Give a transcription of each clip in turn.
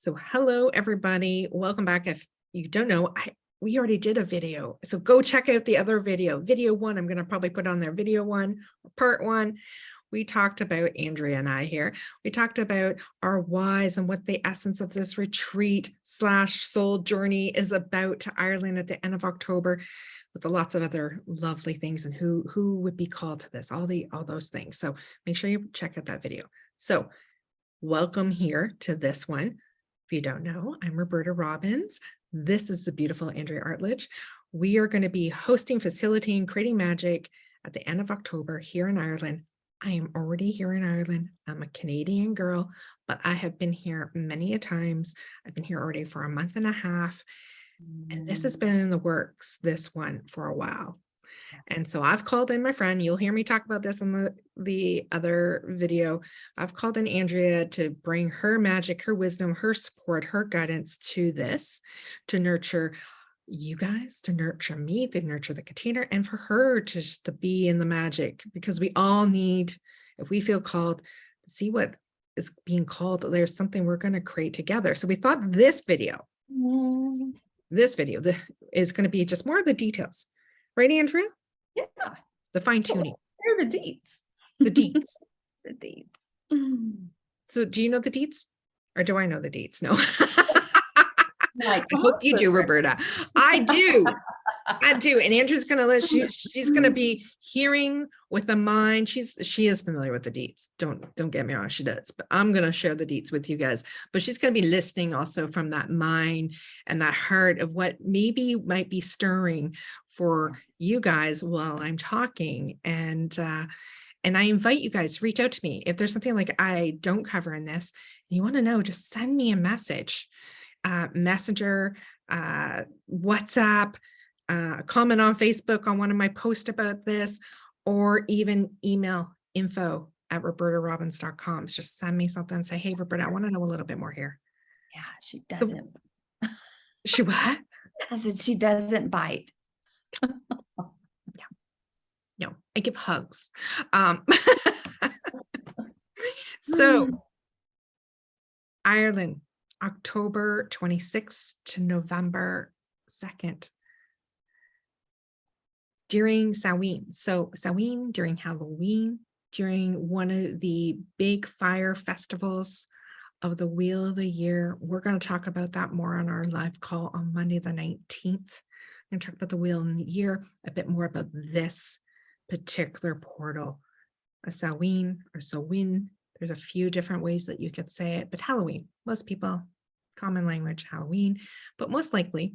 So hello, everybody. Welcome back. If you don't know, we already did a video. So go check out the other video. Video one, I'm going to probably put on there. Video one, part one. We talked about, Andrea and I here, we talked about our whys and what the essence of this retreat / soul journey is about to Ireland at the end of October, with lots of other lovely things and who would be called to this, all those things. So make sure you check out that video. So welcome here to this one. If you don't know, I'm Roberta Robbins. This is the beautiful Andrea Artledge. We are going to be hosting, facilitating, creating magic at the end of October here in Ireland. I am already here in Ireland. I'm a Canadian girl, but I have been here many a times. I've been here already for a month and a half. And this has been in the works, this one, for a while. And so I've called in my friend. You'll hear me talk about this in the other video. I've called in Andrea to bring her magic, her wisdom, her support, her guidance to this, to nurture you guys, to nurture me, to nurture the container, and for her just to be in the magic, because we all need, if we feel called, see what is being called, there's something we're going to create together. So we thought this video is going to be just more of the details. Right, Andrea? Yeah. The fine tuning. They're the deets. The deets. The deets. So do you know the deets? Or do I know the deets? No. Like, I hope you do, Roberta. I do. I do. And Andrew's gonna she's gonna be hearing with the mind. She is familiar with the deets. Don't get me wrong, she does, but I'm gonna share the deets with you guys. But she's gonna be listening also from that mind and that heart of what maybe might be stirring for you guys while I'm talking. And I invite you guys to reach out to me. If there's something like I don't cover in this, and you want to know, just send me a message, Messenger, WhatsApp, comment on Facebook on one of my posts about this, or even email info@robertarobbins.com. Just send me something and say, hey, Roberta, I want to know a little bit more here. Yeah, she doesn't. She what? I said she doesn't bite. No, I give hugs. So Ireland, October 26th to November 2nd. During Samhain. So Samhain, during Halloween, during one of the big fire festivals of the Wheel of the Year. We're going to talk about that more on our live call on Monday the 19th. I'm going to talk about the Wheel of the Year, a bit more about this particular portal. A Samhain or Samhain. There's a few different ways that you could say it, but Halloween, most people, common language, Halloween, but most likely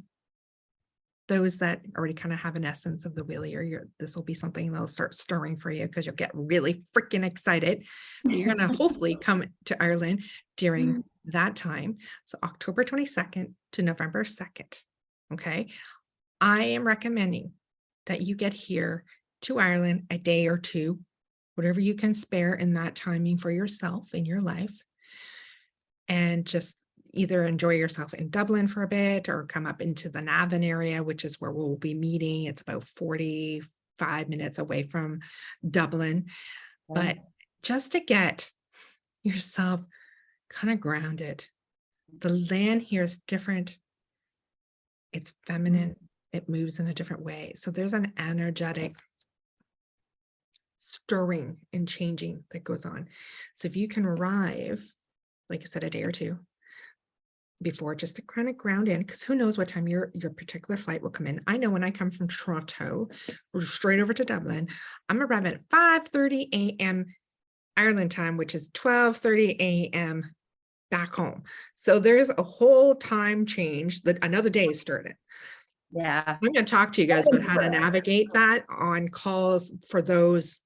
those that already kind of have an essence of the Wheel of the Year, this will be something that'll start stirring for you because you'll get really freaking excited. So you're going to hopefully come to Ireland during that time. So October 22nd to November 2nd. Okay. I am recommending that you get here to Ireland a day or two, whatever you can spare in that timing for yourself in your life, and just either enjoy yourself in Dublin for a bit or come up into the Navan area, which is where we'll be meeting. It's about 45 minutes away from Dublin, but just to get yourself kind of grounded. The land here is different. It's feminine. It moves in a different way. So there's an energetic stirring and changing that goes on. So if you can arrive, like I said, a day or two before, just to kind of ground in, because who knows what time your particular flight will come in. I know when I come from Toronto, straight over to Dublin, I'm arriving at 5:30 a.m. Ireland time, which is 12:30 a.m. back home. So there's a whole time change that another day is started. Yeah. I'm going to talk to you guys about how to navigate that on calls for those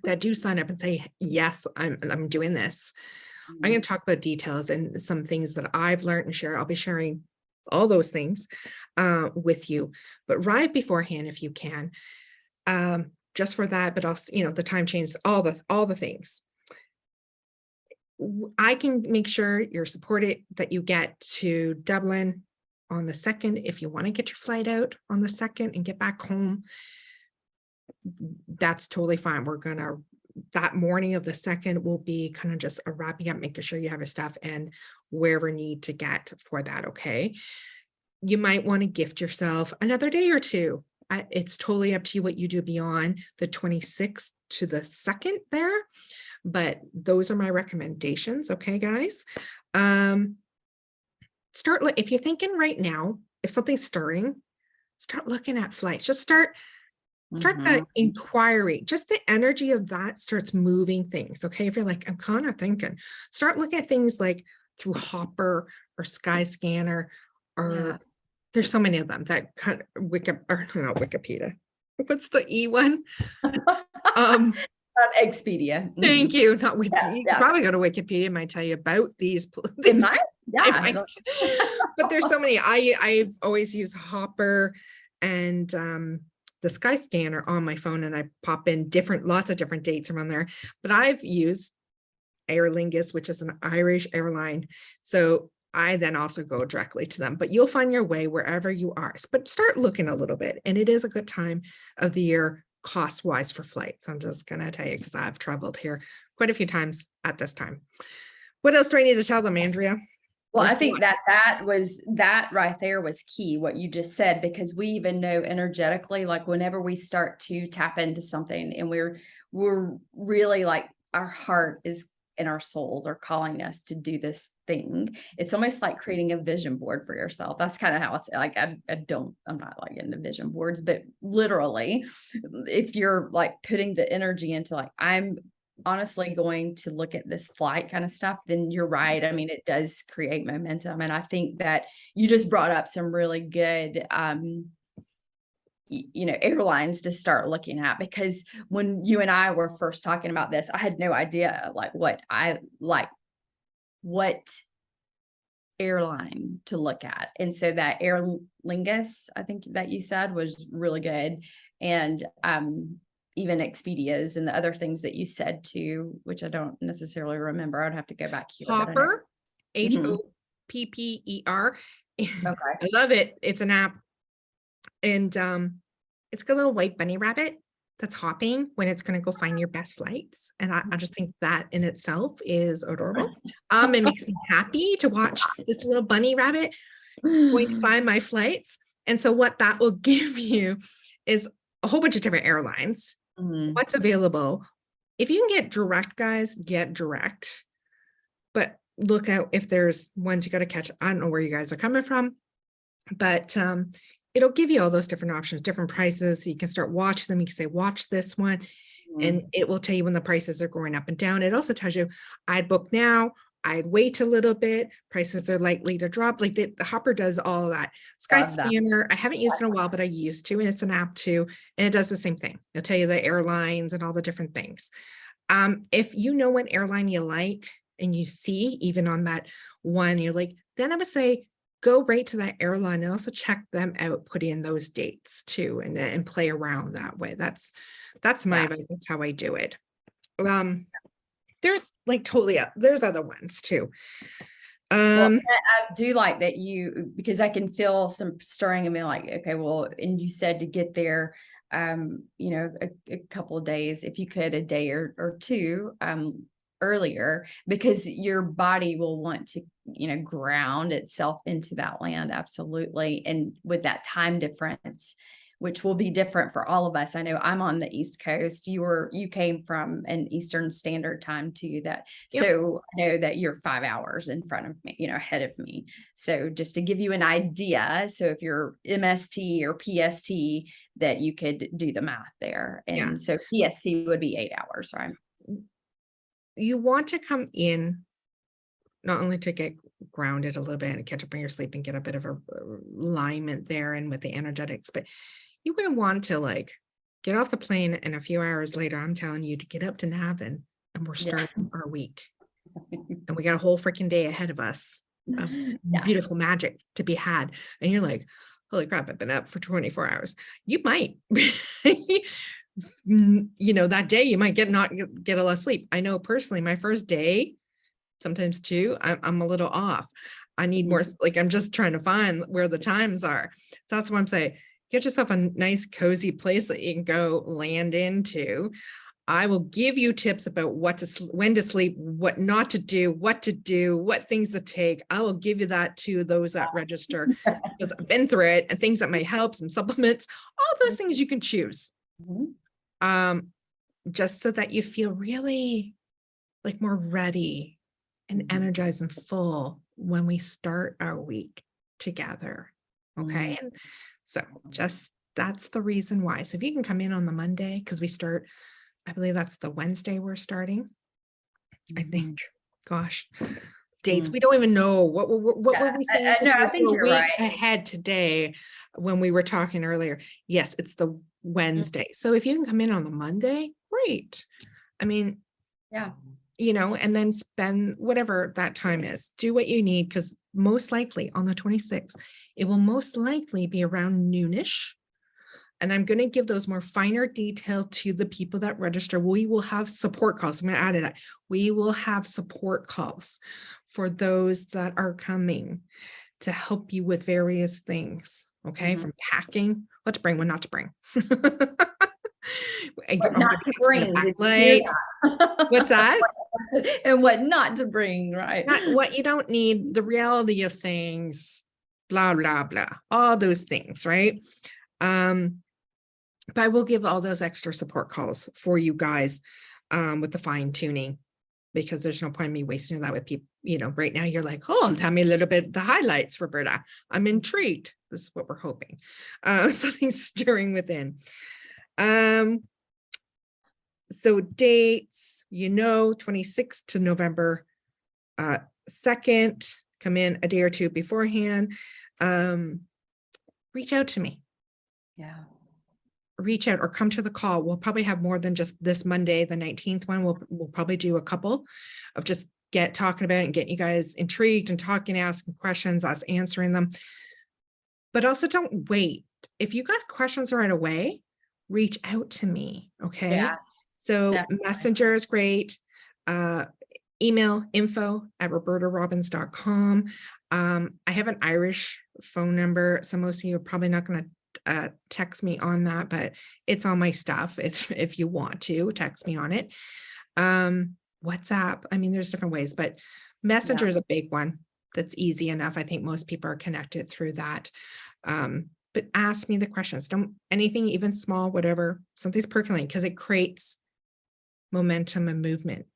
that do sign up and say, yes, I'm doing this. I'm going to talk about details and some things that I've learned and share. I'll be sharing all those things with you, but right beforehand, if you can, just for that, but also, the time change, all the things. I can make sure you're supported, that you get to Dublin on the 2nd. If you want to get your flight out on the 2nd and get back home, that's totally fine. We're going to that morning of the 2nd will be kind of just a wrapping up, making sure you have your stuff and wherever you need to get for that. Okay. You might want to gift yourself another day or two. It's totally up to you what you do beyond the 26th to the 2nd there. But those are my recommendations. Okay, guys. If you're thinking right now, if something's stirring, start looking at flights. Just start the inquiry. Just the energy of that starts moving things. Okay. If you're like, I'm kind of thinking, start looking at things like through Hopper or Skyscanner, or there's so many of them that kind of not Wikipedia. What's the E one? Expedia. Thank you. Not with you probably go to Wikipedia, it might tell you about these. It might. It might. But there's so many. I always use Hopper and the Skyscanner on my phone, and I pop in lots of different dates around there. But I've used Aer Lingus, which is an Irish airline. So I then also go directly to them, but you'll find your way wherever you are. But start looking a little bit, and it is a good time of the year cost wise for flights. I'm just going to tell you, because I've traveled here quite a few times at this time. What else do I need to tell them, Andrea? Well, I think that right there was key, what you just said, because we even know energetically, like whenever we start to tap into something and we're really like our heart is and our souls are calling us to do this thing. It's almost like creating a vision board for yourself. That's kind of how it's like, I'm not like into vision boards, but literally if you're like putting the energy into like, I'm honestly going to look at this flight kind of stuff, then you're right. I mean, it does create momentum. And I think that you just brought up some really good, airlines to start looking at, because when you and I were first talking about this, I had no idea what airline to look at. And so that Aer Lingus, I think that you said, was really good. And even Expedia's and the other things that you said too, which I don't necessarily remember. I'd have to go back here. Hopper, Hopper. Okay. I love it. It's an app. And it's got a little white bunny rabbit that's hopping when it's going to go find your best flights. And I just think that in itself is adorable. It makes me happy to watch this little bunny rabbit going to find my flights. And so what that will give you is a whole bunch of different airlines, what's available. If you can get direct, guys, get direct. But look out if there's ones you got to catch. I don't know where you guys are coming from, but it'll give you all those different options, different prices. So you can start watching them. You can say, watch this one. And it will tell you when the prices are going up and down. It also tells you, I'd book now, I'd wait a little bit, prices are likely to drop. Like the Hopper does all of that. Skyscanner, I haven't used in a while, but I used to, and it's an app too. And it does the same thing. It'll tell you the airlines and all the different things. If you know what airline you like and you see even on that one, you're like, then I would say, go right to that airline and also check them out, put in those dates too, and play around that way. That's my advice. That's how I do it. There's like there's other ones too. Well, I do like that because I can feel some stirring in me, like, okay, well, and you said to get there, a couple of days, if you could, a day or two, earlier, because your body will want to, ground itself into that land. Absolutely. And with that time difference, which will be different for all of us. I know I'm on the East Coast. You came from an Eastern Standard Time too, so I know that you're 5 hours in front of me, ahead of me. So just to give you an idea, so if you're MST or PST, that you could do the math there. And so PST would be 8 hours, right? You want to come in not only to get grounded a little bit and catch up on your sleep and get a bit of a alignment there and with the energetics, but you wouldn't want to get off the plane and a few hours later, I'm telling you to get up to Navan and we're starting our week. And we got a whole freaking day ahead of us of beautiful magic to be had. And you're like, holy crap, I've been up for 24 hours. You might, that day you might not get a lot of sleep. I know personally, my first day, sometimes two, I'm a little off. I need more, I'm just trying to find where the times are. So that's what I'm saying. Get yourself a nice cozy place that you can go land into. I will give you tips about when to sleep, what not to do, what things to take. I will give you that to those that register because I've been through it, and things that might help, some supplements, all those things you can choose. Just so that you feel really like more ready and energized and full when we start our week together. Okay. And so that's the reason why. So if you can come in on the Monday, because we start, I believe that's the Wednesday we're starting. I think, gosh, dates. We don't even know what were we saying? No, I think a you're week right. ahead today when we were talking earlier. Yes, it's the Wednesday. So if you can come in on the Monday, great. I mean, Yeah. and then spend whatever that time is. Do what you need, because most likely on the 26th, it will most likely be around noonish. And I'm going to give those more finer detail to the people that register. We will have support calls. I'm going to add it. We will have support calls for those that are coming to help you with various things. Okay. From packing, what to bring, what not to bring. What not to bring. What's that? And what not to bring, right? What you don't need, the reality of things, blah, blah, blah, all those things, right? But I will give all those extra support calls for you guys with the fine tuning, because there's no point in me wasting that with people. Right now you're like, oh, tell me a little bit the highlights, Roberta. I'm intrigued. This is what we're hoping. Something's stirring within. So dates, 26th to November 2nd, come in a day or two beforehand. Reach out to me. Yeah. Reach out or come to the call. We'll probably have more than just this Monday, the 19th one. We'll probably do a couple of just talking about it and getting you guys intrigued and talking, asking questions, us answering them. But also don't wait. If you guys questions right away, reach out to me. Okay. Yeah, so definitely. Messenger is great. Email info@robertarobbins.com. I have an Irish phone number, so most of you are probably not going to text me on that, but it's on my stuff. It's if you want to text me on it. WhatsApp. I mean, there's different ways, but Messenger is a big one. That's easy enough. I think most people are connected through that. But ask me the questions. Don't anything, even small, whatever, something's percolating, because it creates momentum and movement.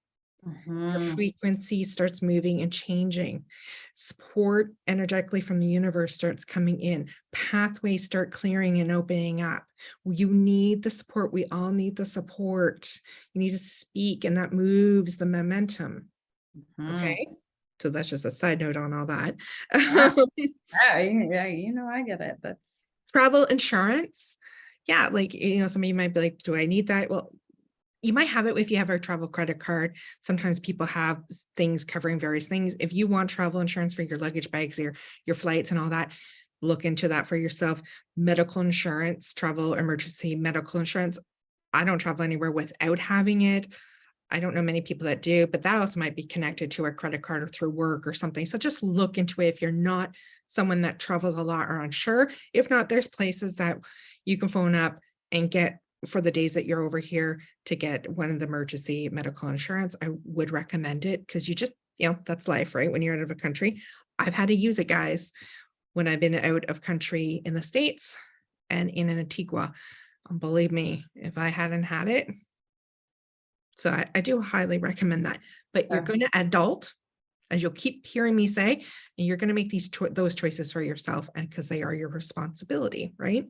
Your frequency starts moving and changing. Support energetically from the universe starts coming in. Pathways start clearing and opening up. You need the support. We all need the support. You need to speak, and that moves the momentum. Okay. So that's just a side note on all that. Yeah, I get it. That's travel insurance. Yeah. Like, some of you might be like, do I need that? Well, you might have it if you have a travel credit card. Sometimes people have things covering various things. If you want travel insurance for your luggage bags, your flights and all that, look into that for yourself. Medical insurance, travel emergency medical insurance. I don't travel anywhere without having it. I don't know many people that do, but that also might be connected to a credit card or through work or something. So just look into it if you're not someone that travels a lot or unsure. If not, there's places that you can phone up and get for the days that you're over here to get one of the emergency medical insurance. I would recommend it because you just, that's life, right? When you're out of a country, I've had to use it, guys, when I've been out of country in the States and in Antigua. Believe me, if I hadn't had it. So I do highly recommend that, but you're going to adult, as you'll keep hearing me say, and you're going to make those choices for yourself, and because they are your responsibility, right?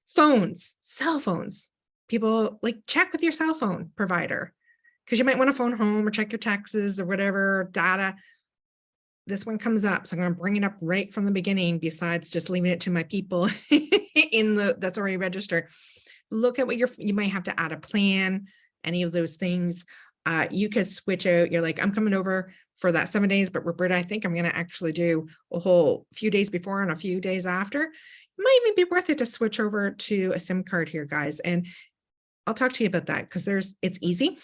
Phones, cell phones. People check with your cell phone provider, because you might want to phone home or check your taxes or whatever data. This one comes up, so I'm going to bring it up right from the beginning, besides just leaving it to my people that's already registered. Look at what you might have to add a plan, any of those things. You could switch out. You're like, I'm coming over for that 7 days, but Roberta, I think I'm going to actually do a whole few days before and a few days after. It might even be worth it to switch over to a SIM card here, guys. And I'll talk to you about that, because it's easy,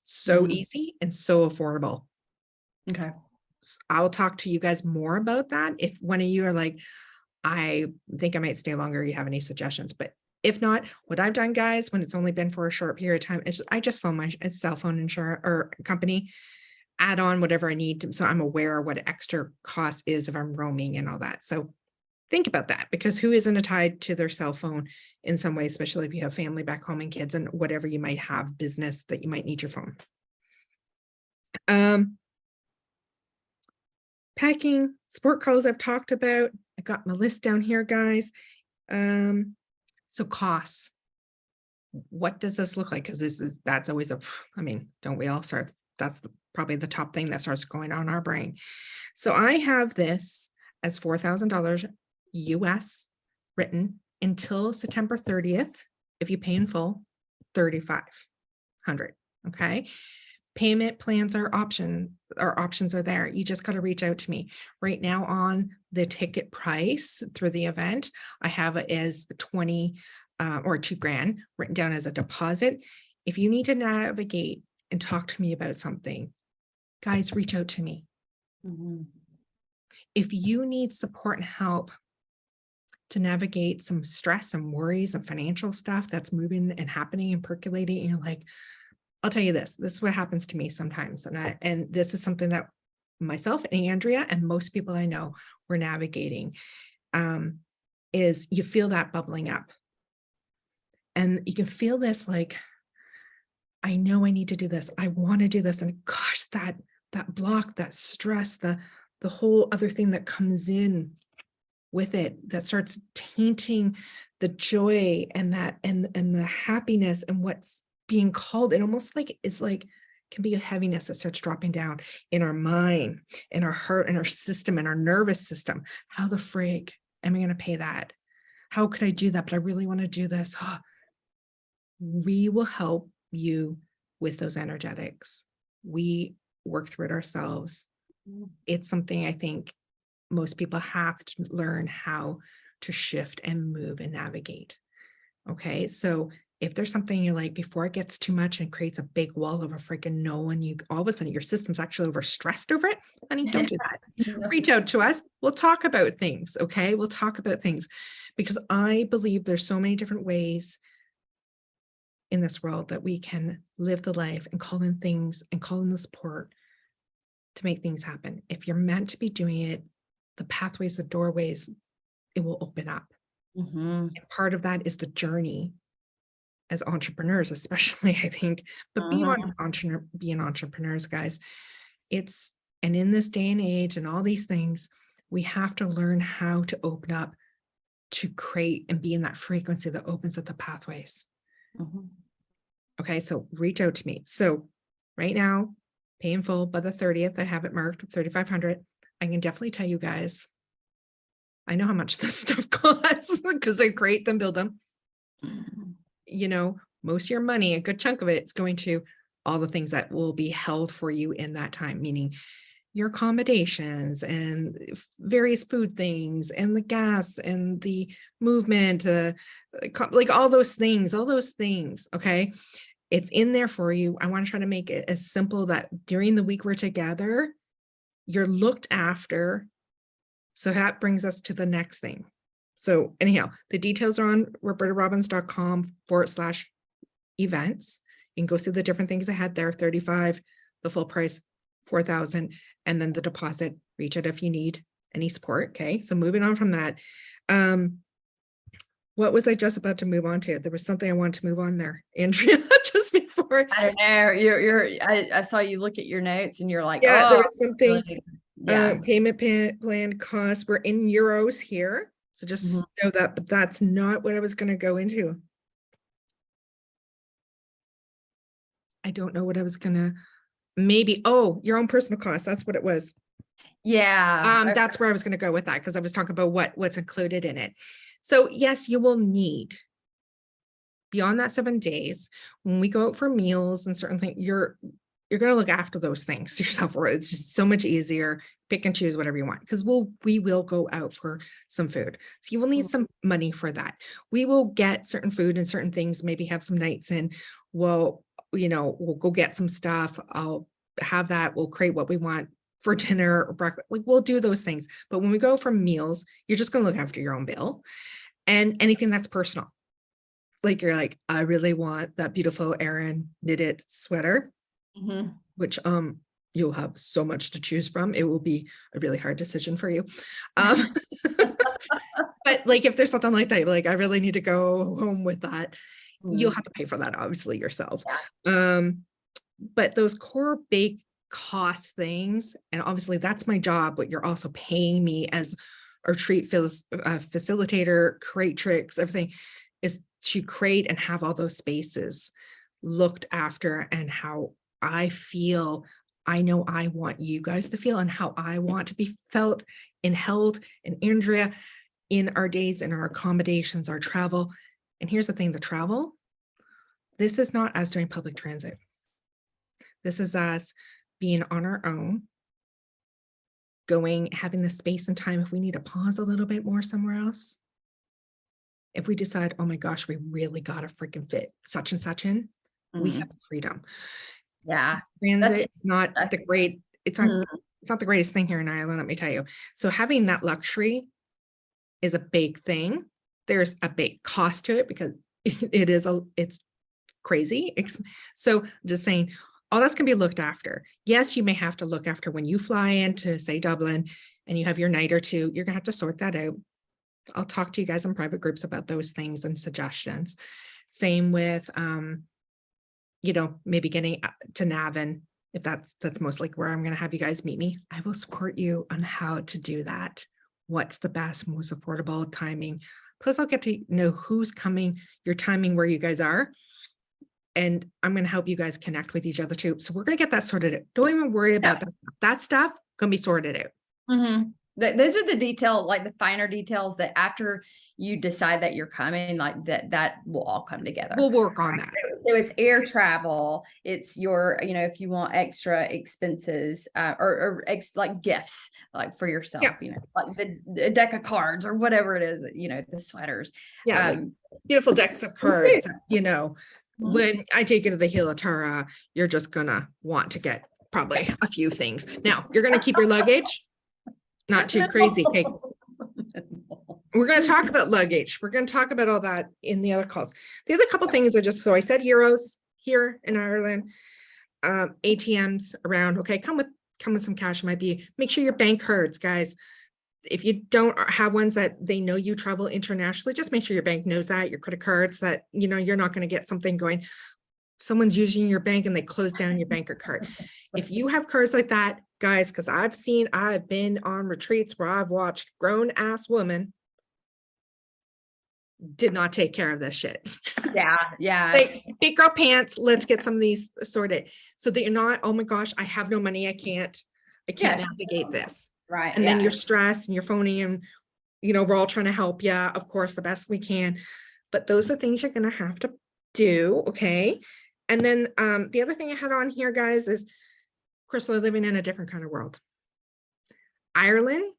so easy and so affordable. Okay. I'll talk to you guys more about that. If one of you are like, I think I might stay longer, you have any suggestions, but If not, what I've done, guys, when it's only been for a short period of time, is I just phone my cell phone insurance or company, add on whatever I need to, so I'm aware of what extra cost is if I'm roaming and all that. So think about that, because who isn't tied to their cell phone in some way, especially if you have family back home and kids and whatever you might have, business that you might need your phone. Packing, sport clothes I've talked about. I got my list down here, guys. So costs. What does this look like? Because that's always I mean, don't we all start? That's probably the top thing that starts going on our brain. So I have this as $4,000 US written until September 30th. If you pay in full, 3,500. Okay. Payment plans are options are there. You just got to reach out to me. Right now on the ticket price through the event, I have it as 20 or $2,000 written down as a deposit. If you need to navigate and talk to me about something, guys, reach out to me. Mm-hmm. If you need support and help to navigate some stress and worries and financial stuff that's moving and happening and percolating, and you're like, I'll tell you this is what happens to me sometimes. And this is something that myself and Andrea and most people I know we're navigating, is you feel that bubbling up. And you can feel this like, I know I need to do this. I want to do this. And gosh, that block, that stress, the whole other thing that comes in with it that starts tainting the joy and that and the happiness and what's being called, and almost like it's like can be a heaviness that starts dropping down in our mind, in our heart, and our system, and our nervous system. How the frig am I going to pay that? How could I do that? But I really want to do this. Oh, we will help you with those energetics. We work through it ourselves. It's something I think most people have to learn how to shift and move and navigate. Okay, so if there's something you're like, before it gets too much and creates a big wall of a freaking no, and you all of a sudden your system's actually overstressed over it, honey, don't do that. Reach out to us. We'll talk about things. Okay, we'll talk about things, because I believe there's so many different ways in this world that we can live the life and call in things and call in the support to make things happen. If you're meant to be doing it, the pathways, the doorways, it will open up. Mm-hmm. And part of that is the journey as entrepreneurs, especially, I think, but beyond being entrepreneurs, guys, and in this day and age and all these things, we have to learn how to open up to create and be in that frequency that opens up the pathways. Mm-hmm. Okay, so reach out to me. So right now, pay in full by the 30th, I have it marked 3,500. I can definitely tell you guys, I know how much this stuff costs because I create them, build them. You know, most of your money, a good chunk of it, is going to all the things that will be held for you in that time, meaning your accommodations and various food things and the gas and the movement, like all those things. Okay. It's in there for you. I want to try to make it as simple that during the week we're together, you're looked after. So that brings us to the next thing. So anyhow, the details are on robertarobbins.com/events. You can go see the different things I had there, 35, the full price, 4,000, and then the deposit. Reach out if you need any support. Okay. So moving on from that. What was I just about to move on to? There was something I wanted to move on there, Andrea, just before. I don't know. I saw you look at your notes and you're like, Yeah, oh, there was something. yeah. Payment plan costs. We're in euros here. So just know that, but that's not what I was going to go into. I don't know what I was going to, maybe, oh, your own personal costs. That's what it was. Yeah. That's where I was going to go with that, because I was talking about what's included in it. So yes, you will need, beyond that 7 days, when we go out for meals and certain things, you're going to look after those things yourself, or it's just so much easier. Pick and choose whatever you want, because we will go out for some food. So you will need some money for that. We will get certain food and certain things, maybe have some nights in. Well, we'll go get some stuff. I'll have that. We'll create what we want for dinner or breakfast. Like, we'll do those things. But when we go for meals, you're just going to look after your own bill and anything that's personal. like you're like, I really want that beautiful Erin knitted sweater, which you'll have so much to choose from. It will be a really hard decision for you. Um, but like if there's something like that, like I really need to go home with that, you'll have to pay for that obviously yourself. But those core bake cost things, and obviously that's my job, but you're also paying me as a retreat facilitator, creatrix, everything is to create and have all those spaces looked after, and how I feel, I know I want you guys to feel, and how I want to be felt and held, and Andrea, in our days and our accommodations, our travel. And here's the thing, the travel, this is not us doing public transit. This is us being on our own, going, having the space and time if we need to pause a little bit more somewhere else. If we decide, oh my gosh, we really got to freaking fit such and such in, we have freedom. Yeah. Transit is not the great, it's not the greatest thing here in Ireland, let me tell you. So having that luxury is a big thing. There's a big cost to it because it's crazy. So just saying, all that's going to be looked after. Yes, you may have to look after when you fly into, say, Dublin, and you have your night or two, you're going to have to sort that out. I'll talk to you guys in private groups about those things and suggestions. Same with, maybe getting to Navan, if that's most like where I'm going to have you guys meet me. I will support you on how to do that. What's the best, most affordable timing? Plus, I'll get to know who's coming, your timing, where you guys are. And I'm going to help you guys connect with each other too. So we're going to get that sorted out. Don't even worry about that. That stuff going to be sorted out. Those are the detail, like the finer details that after you decide that you're coming, like that will all come together. We'll work on that. So it's air travel. It's your, if you want extra expenses, or like gifts, like for yourself, like the deck of cards or whatever it is, the sweaters. Like beautiful decks of cards, when I take you to the Hila Tara, you're just gonna want to get probably a few things. Now you're gonna keep your luggage, not too crazy. Okay. We're going to talk about luggage. We're going to talk about all that in the other calls. The other couple things are just, so I said euros here in Ireland, ATMs around. Okay, come with some cash. Might be, make sure your bank cards, guys. If you don't have ones that they know you travel internationally, just make sure your bank knows that, your credit cards, that you're not going to get something going, someone's using your bank and they close down your bank or card. If you have cards like that, guys, because I've been on retreats where I've watched grown ass women did not take care of this shit. Yeah. Like, big girl pants, let's get some of these sorted so that you're not, oh my gosh, I have no money, I can't navigate this. Right. And then you're stressed and you're phony, and we're all trying to help you, of course, the best we can. But those are things you're gonna have to do, okay? And then the other thing I had on here, guys, is of course we're living in a different kind of world. Ireland,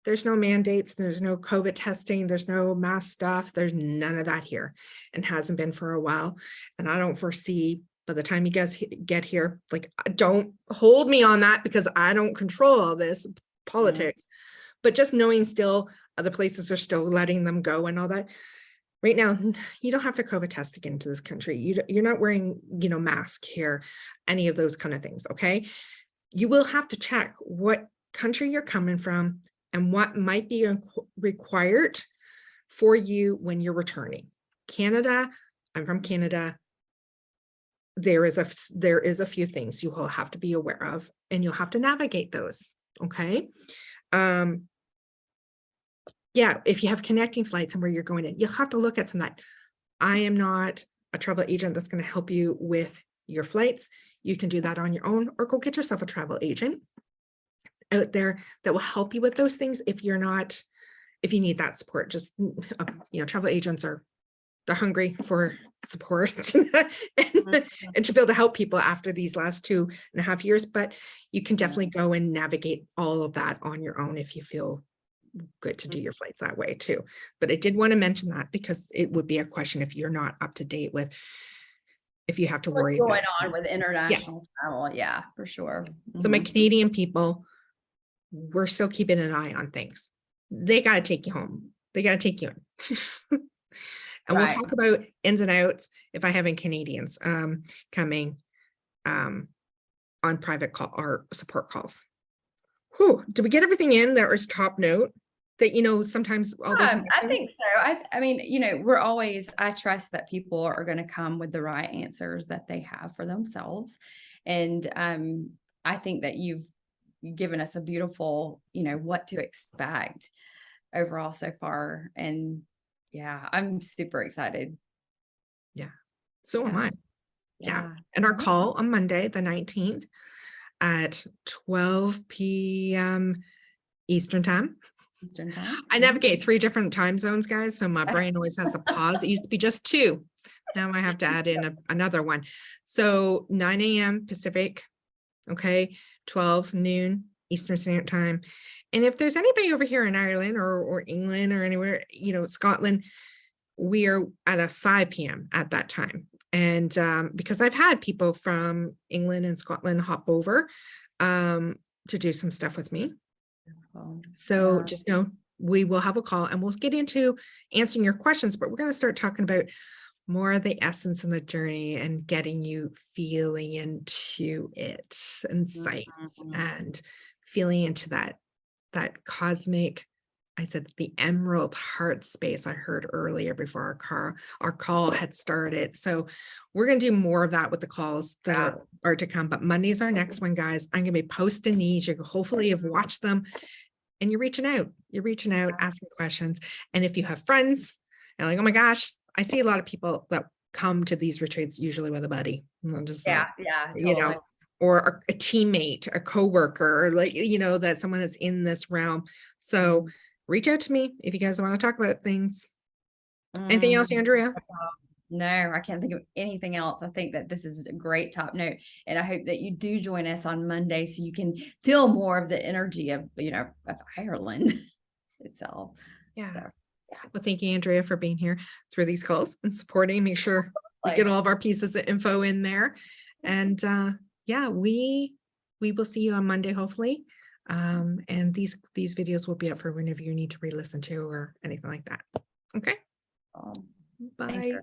there's no mandates, there's no COVID testing, there's no mass stuff, there's none of that here, and hasn't been for a while. And I don't foresee, by the time you guys get here, like, don't hold me on that because I don't control all this politics, but just knowing still other places are still letting them go and all that. Right now, you don't have to COVID test to get into this country. You're not wearing, mask here, any of those kind of things, okay? You will have to check what country you're coming from and what might be required for you when you're returning. Canada, I'm from Canada. There is a few things you will have to be aware of, and you'll have to navigate those, okay? If you have connecting flights and where you're going in, you'll have to look at some of that. I am not a travel agent that's going to help you with your flights. You can do that on your own, or go get yourself a travel agent out there that will help you with those things if you need that support. Just, travel agents they're hungry for support and to be able to help people after these last 2.5 years, but you can definitely go and navigate all of that on your own if you feel good to do your flights that way too. But I did want to mention that because it would be a question if you're not up to date with, if you have to worry what's going on with international travel. Yeah, for sure. So my Canadian people, we're still keeping an eye on things. They got to take you home. They got to take you in. And we'll Right. talk about ins and outs if I have any Canadians coming on private call or support calls. Whew, did we get everything in that was top note? That, sometimes all those I questions. think so. I mean, I trust that people are going to come with the right answers that they have for themselves. And I think that you've given us a beautiful, what to expect overall so far. And yeah, I'm super excited. Yeah, so am Yeah. I. Yeah. Yeah. And our call on Monday, the 19th at 12 p.m. Eastern time. Eastern time. I navigate 3 different time zones, guys, so my brain always has a pause. It used to be just 2. Now I have to add in another one. So 9 a.m. Pacific, okay, 12 noon Eastern Standard Time. And if there's anybody over here in Ireland or England or anywhere, Scotland, we are at a 5 p.m. at that time. And because I've had people from England and Scotland hop over to do some stuff with me. So just know we will have a call and we'll get into answering your questions, but we're going to start talking about more of the essence and the journey and getting you feeling into it and sights and feeling into that cosmic, I said the emerald heart space I heard earlier before our call had started. So we're going to do more of that with the calls that are to come. But Monday's our next one, guys. I'm going to be posting these. You hopefully have watched them and you're reaching out, asking questions. And if you have friends and like, oh my gosh, I see a lot of people that come to these retreats usually with a buddy. Just Totally. Or a teammate, a coworker, that someone that's in this realm. So reach out to me if you guys want to talk about things. Anything else, Andrea? No, I can't think of anything else. I think that this is a great top note. And I hope that you do join us on Monday so you can feel more of the energy of, of Ireland itself. Yeah. So, well, thank you, Andrea, for being here through these calls and supporting. Make sure we get all of our pieces of info in there. And we will see you on Monday, hopefully. And these videos will be up for whenever you need to re-listen to or anything like that. Okay. Bye.